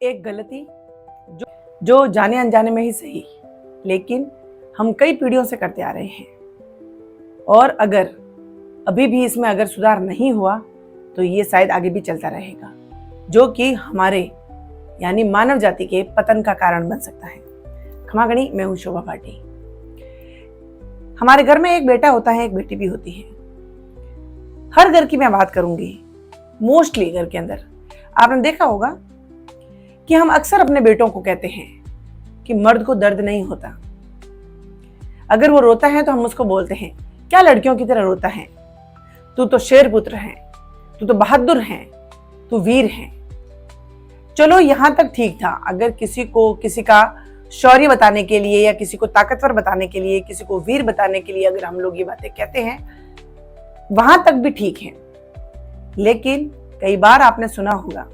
एक गलती जो जाने अनजाने में ही सही, लेकिन हम कई पीढ़ियों से करते आ रहे हैं। और अगर अभी भी इसमें अगर सुधार नहीं हुआ तो ये शायद आगे भी चलता रहेगा, जो कि हमारे यानी मानव जाति के पतन का कारण बन सकता है। खमागणी, मैं हूं शोभा भाटी। हमारे घर में एक बेटा होता है, एक बेटी भी होती है। हर घर की मैं बात करूंगी, मोस्टली घर के अंदर आपने देखा होगा कि हम अक्सर अपने बेटों को कहते हैं कि मर्द को दर्द नहीं होता। अगर वो रोता है तो हम उसको बोलते हैं, क्या लड़कियों की तरह रोता है, तू तो शेर पुत्र है, तू तो बहादुर है, तू वीर है। चलो यहां तक ठीक था। अगर किसी को किसी का शौर्य बताने के लिए या किसी को ताकतवर बताने के लिए, किसी को वीर बताने के लिए अगर हम लोग ये बातें कहते हैं, वहां तक भी ठीक है। लेकिन कई बार आपने सुना होगा,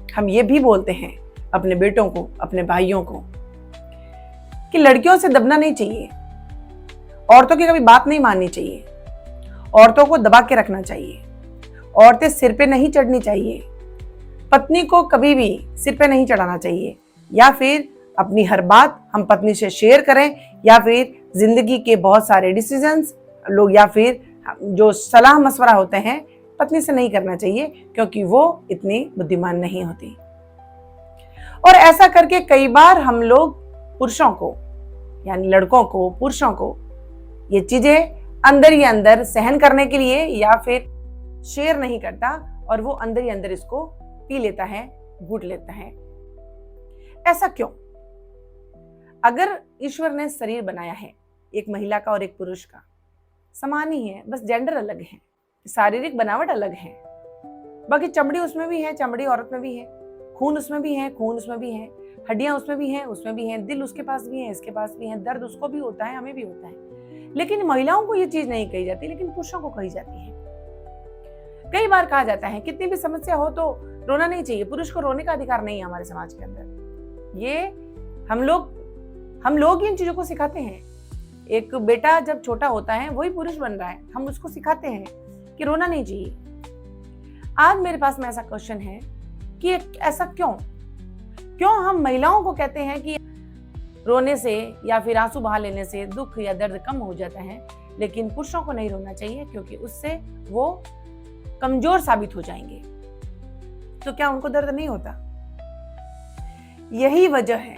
हम ये भी बोलते हैं अपने बेटों को, अपने भाइयों को, कि लड़कियों से दबना नहीं चाहिए, औरतों की कभी बात नहीं माननी चाहिए, औरतों को दबा के रखना चाहिए, औरतें सिर पे नहीं चढ़नी चाहिए, पत्नी को कभी भी सिर पे नहीं चढ़ाना चाहिए, या फिर अपनी हर बात हम पत्नी से शेयर करें, या फिर जिंदगी के बहुत सारे डिसीजंस लोग या फिर जो सलाह मशवरा होते हैं पत्नी से नहीं करना चाहिए, क्योंकि वो इतनी बुद्धिमान नहीं होती। और ऐसा करके कई बार हम लोग पुरुषों को यानी लड़कों को, पुरुषों को ये चीजें अंदर ही अंदर सहन करने के लिए या फिर शेयर नहीं करता और वो अंदर ही अंदर इसको पी लेता है, घूट लेता है। ऐसा क्यों? अगर ईश्वर ने शरीर बनाया है एक महिला का और एक पुरुष का, समान ही है, बस जेंडर अलग है, शारीरिक बनावट अलग है, बाकी चमड़ी उसमें भी है, चमड़ी औरत में भी है, खून उसमें भी है, खून उसमें भी है, हड्डियां उसमें भी हैं, उसमें भी हैं, दिल उसके पास भी है, इसके पास भी है, दर्द उसको भी होता है, हमें भी होता है। लेकिन महिलाओं को ये चीज नहीं कही जाती, लेकिन पुरुषों को कही जाती है। कई बार कहा जाता है कितनी भी समस्या हो तो रोना नहीं चाहिए, पुरुष को रोने का अधिकार नहीं है हमारे समाज के अंदर। ये हम लोग इन चीजों को सिखाते हैं। एक बेटा जब छोटा होता है वही पुरुष बन रहा है, हम उसको सिखाते हैं कि रोना नहीं चाहिए। आज मेरे पास में ऐसा क्वेश्चन है कि ऐसा क्यों हम महिलाओं को कहते हैं कि रोने से या फिर आंसू बहा लेने से दुख या दर्द कम हो जाता है, लेकिन पुरुषों को नहीं रोना चाहिए क्योंकि उससे वो कमजोर साबित हो जाएंगे। तो क्या उनको दर्द नहीं होता? यही वजह है,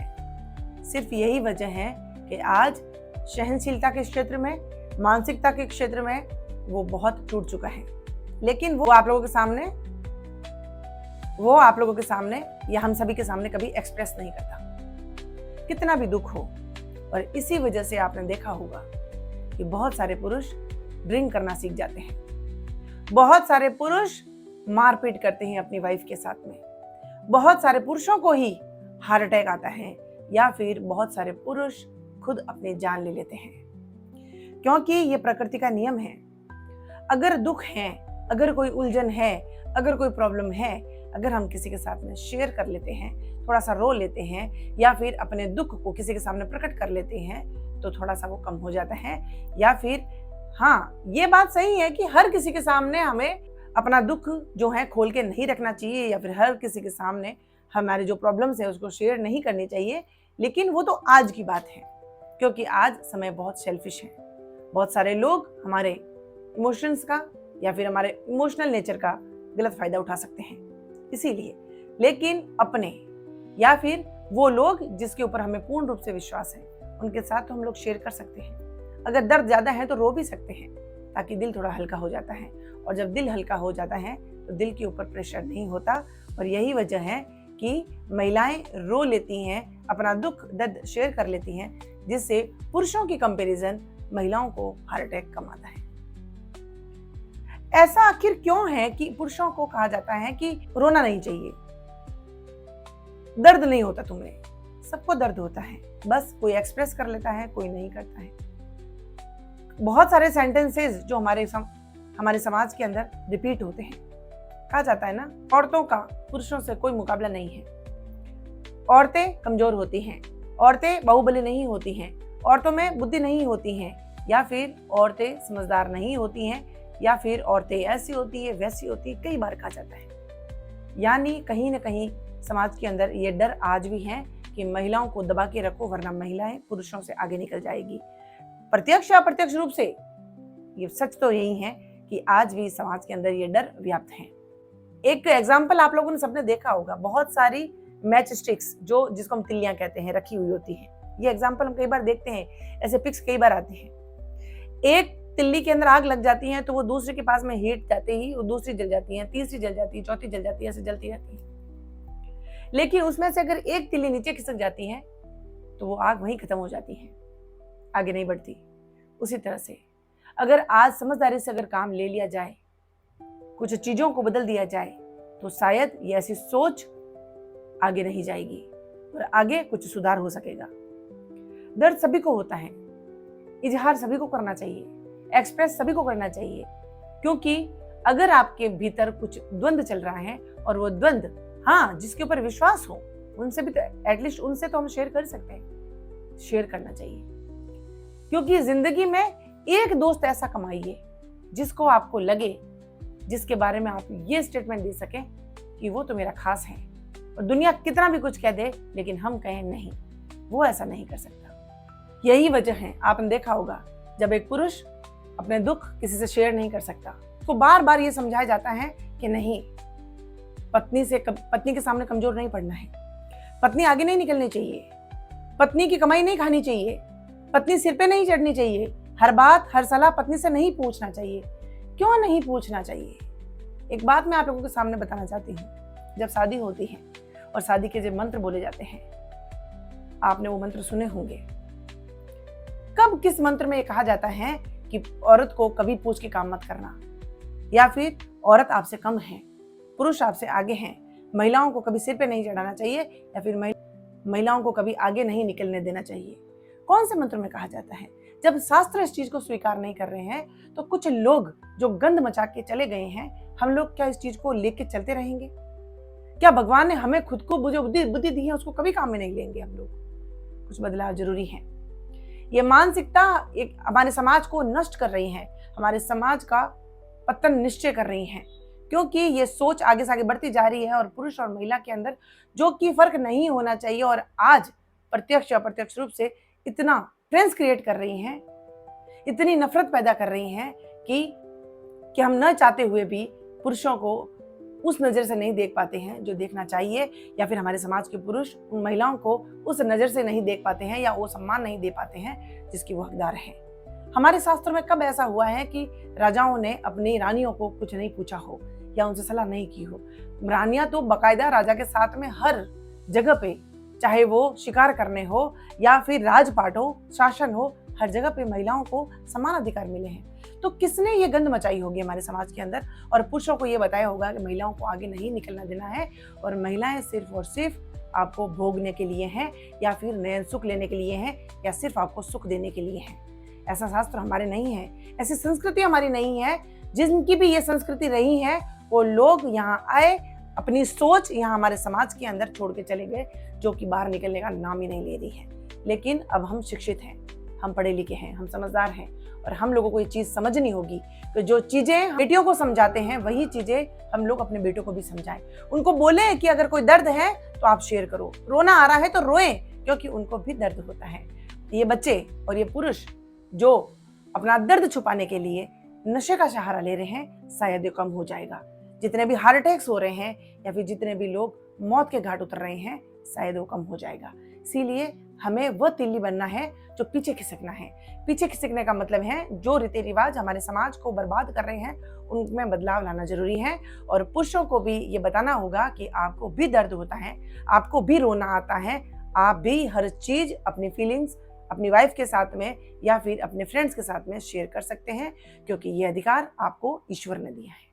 सिर्फ यही वजह है कि आज सहनशीलता के क्षेत्र में, मानसिकता के क्षेत्र में वो बहुत टूट चुका है। लेकिन वो आप लोगों के सामने या हम सभी के सामने कभी एक्सप्रेस नहीं करता, कितना भी दुख हो। और इसी वजह से आपने देखा होगा कि बहुत सारे पुरुष ड्रिंक करना सीख जाते हैं, बहुत सारे पुरुष मारपीट करते हैं अपनी वाइफ के साथ में, बहुत सारे पुरुषों को ही हार्ट अटैक आता है, या फिर बहुत सारे पुरुष खुद अपनी जान ले लेते हैं, क्योंकि ये प्रकृति का नियम है। अगर दुख है, अगर कोई उलझन है, अगर कोई प्रॉब्लम है, अगर हम किसी के साथ में शेयर कर लेते हैं, थोड़ा सा रो लेते हैं, या फिर अपने दुख को किसी के सामने प्रकट कर लेते हैं, तो थोड़ा सा वो कम हो जाता है। या फिर हाँ, ये बात सही है कि हर किसी के सामने हमें अपना दुख जो है खोल के नहीं रखना चाहिए, या फिर हर किसी के सामने हमारी जो प्रॉब्लम्स है उसको शेयर नहीं करनी चाहिए। लेकिन वो तो आज की बात है, क्योंकि आज समय बहुत सेल्फिश है। बहुत सारे लोग हमारे इमोशंस का या फिर हमारे इमोशनल नेचर का गलत फायदा उठा सकते हैं, इसीलिए। लेकिन अपने या फिर वो लोग जिसके ऊपर हमें पूर्ण रूप से विश्वास है, उनके साथ तो हम लोग शेयर कर सकते हैं। अगर दर्द ज्यादा है तो रो भी सकते हैं, ताकि दिल थोड़ा हल्का हो जाता है। और जब दिल हल्का हो जाता है तो दिल के ऊपर प्रेशर नहीं होता। और यही वजह है कि महिलाएं रो लेती हैं, अपना दुख दर्द शेयर कर लेती हैं, जिससे पुरुषों की कंपैरिजन महिलाओं को हार्ट अटैक कम आता है। ऐसा आखिर क्यों है कि पुरुषों को कहा जाता है कि रोना नहीं चाहिए, दर्द नहीं होता तुम्हें? सबको दर्द होता है, बस कोई एक्सप्रेस कर लेता है, कोई नहीं करता है। बहुत सारे सेंटेंसेस जो हमारे समाज के अंदर रिपीट होते हैं। कहा जाता है ना, औरतों का पुरुषों से कोई मुकाबला नहीं है, औरतें कमजोर होती हैं, औरतें बाहुबली नहीं होती हैं, औरतों में बुद्धि नहीं होती है, या फिर औरतें समझदार नहीं होती हैं, या फिर औरतें ऐसी होती है वैसी होती है, कई बार कहा जाता है। यानी कहीं ना कहीं समाज के अंदर ये डर आज भी है कि महिलाओं को दबा के रखो वरना महिलाएं पुरुषों से आगे निकल जाएगी। प्रत्यक्ष या अप्रत्यक्ष रूप से ये सच तो यही है कि आज भी समाज के अंदर ये डर व्याप्त है। एक एग्जाम्पल आप लोगों ने सबने देखा होगा, बहुत सारी मैच स्टिक्स जो जिसको हम तिल्लियां कहते हैं रखी हुई होती है। ये एग्जाम्पल हम कई बार देखते हैं, ऐसे पिक्स कई बार आते हैं। एक तिल्ली के अंदर आग लग जाती है तो वो दूसरे के पास में हीट जाते ही वो दूसरी जल जाती है, तीसरी जल जाती है, चौथी जल जाती है, ऐसे जलती रहती है। लेकिन उसमें से अगर एक तिल्ली नीचे खिसक जाती है तो वो आग वहीं खत्म हो जाती है, आगे नहीं बढ़ती। उसी तरह से अगर आज समझदारी से अगर काम ले लिया जाए, कुछ चीजों को बदल दिया जाए, तो शायद ये ऐसी सोच आगे नहीं जाएगी और आगे कुछ सुधार हो सकेगा। दर्द सभी को होता है, इजहार सभी को करना चाहिए, एक्सप्रेस सभी को करना चाहिए, क्योंकि अगर आपके भीतर कुछ द्वंद्व चल रहा है और वो द्वंद्व, हाँ, जिसके ऊपर विश्वास हो, उनसे भी तो एटलीस्ट उनसे तो हम शेयर कर सकते हैं। शेयर करना चाहिए, क्योंकि जिंदगी में एक दोस्त ऐसा कमाइए जिसको आपको लगे, जिसके बारे में आप ये स्टेटमेंट दे सकें कि वो तो मेरा खास है और दुनिया कितना भी कुछ कह दे लेकिन हम कहें नहीं, वो ऐसा नहीं कर सकता। यही वजह है, आपने देखा होगा, जब एक पुरुष अपने दुख किसी से शेयर नहीं कर सकता तो बार बार ये समझाया जाता है कि नहीं, पत्नी के सामने कमजोर नहीं पड़ना है, पत्नी आगे नहीं निकलनी चाहिए, पत्नी की कमाई नहीं खानी चाहिए, पत्नी सिर पे नहीं चढ़नी चाहिए, हर बात हर सलाह पत्नी से नहीं पूछना चाहिए। क्यों नहीं पूछना चाहिए? एक बात मैं आप लोगों के सामने बताना चाहती हूँ। जब शादी होती है और शादी के जो मंत्र बोले जाते हैं, आपने वो मंत्र सुने होंगे। कब किस मंत्र में ये कहा जाता है कि औरत को कभी पूछ के काम मत करना, या फिर औरत आपसे कम है, पुरुष आपसे आगे हैं, महिलाओं को कभी सिर पे नहीं चढ़ाना चाहिए, या फिर महिलाओं को कभी आगे नहीं निकलने देना चाहिए? कौन से मंत्र में कहा जाता है? जब शास्त्र इस चीज को स्वीकार नहीं कर रहे हैं तो कुछ लोग जो गंद मचा के चले गए हैं, हम लोग क्या इस चीज को लेके चलते रहेंगे? क्या भगवान ने हमें खुद को जो बुद्धि दी है उसको कभी काम में नहीं लेंगे हम लोग? कुछ बदलाव जरूरी है। ये मानसिकता एक हमारे समाज को नष्ट कर रही है, हमारे समाज का पतन निश्चय कर रही है, क्योंकि ये सोच आगे से आगे बढ़ती जा रही है और पुरुष और महिला के अंदर जो कि फर्क नहीं होना चाहिए, और आज प्रत्यक्ष या अप्रत्यक्ष रूप से इतना फ्रेंड्स क्रिएट कर रही हैं, इतनी नफरत पैदा कर रही हैं कि हम न चाहते हुए भी पुरुषों को उस नजर से नहीं देख पाते हैं जो देखना चाहिए, या फिर हमारे समाज के पुरुष उन महिलाओं को उस नजर से नहीं देख पाते हैं या वो सम्मान नहीं दे पाते हैं जिसकी वो हकदार है। हमारे शास्त्रों में कब ऐसा हुआ है कि राजाओं ने अपनी रानियों को कुछ नहीं पूछा हो या उनसे सलाह नहीं की हो? रानियां तो बाकायदा राजा के साथ में हर जगह पे, चाहे वो शिकार करने हो या फिर राजपाट हो, शासन हो, हर जगह पे महिलाओं को समान अधिकार मिले हैं। तो किसने ये गंद मचाई होगी हमारे समाज के अंदर, और पुरुषों को ये बताया होगा कि महिलाओं को आगे नहीं निकलना देना है और महिलाएं सिर्फ और सिर्फ आपको भोगने के लिए हैं, या फिर नयन सुख लेने के लिए हैं, या सिर्फ आपको सुख देने के लिए हैं। ऐसा शास्त्र हमारे नहीं है, ऐसी संस्कृति हमारी नहीं है। जिनकी भी ये संस्कृति रही है वो लोग यहाँ आए, अपनी सोच यहाँ हमारे समाज के अंदर छोड़ के चले गए, जो कि बाहर निकलने का नाम ही नहीं ले रही है। लेकिन अब हम शिक्षित हैं, हम पढ़े लिखे हैं, हम समझदार हैं, और हम लोगों को ये चीज समझनी होगी कि जो चीजें बेटियों को समझाते हैं वही चीजें हम लोग अपने बेटों को भी समझाएं। उनको बोले कि अगर कोई दर्द है तो आप शेयर करो, रोना आ रहा है तो रोएं, क्योंकि उनको भी दर्द होता है। ये बच्चे और ये पुरुष जो अपना दर्द छुपाने के लिए नशे का सहारा ले रहे हैं, शायद ये कम हो जाएगा। जितने भी हार्ट अटैक्स हो रहे हैं या फिर जितने भी लोग मौत के घाट उतर रहे हैं, शायद वो कम हो जाएगा। इसीलिए हमें वह तिल्ली बनना है जो पीछे खिसकना है। पीछे खिसकने का मतलब है जो रीति रिवाज हमारे समाज को बर्बाद कर रहे हैं उनमें बदलाव लाना जरूरी है, और पुरुषों को भी ये बताना होगा कि आपको भी दर्द होता है, आपको भी रोना आता है, आप भी हर चीज अपनी फीलिंग्स अपनी वाइफ के साथ में या फिर अपने फ्रेंड्स के साथ में शेयर कर सकते हैं, क्योंकि ये अधिकार आपको ईश्वर ने दिया है।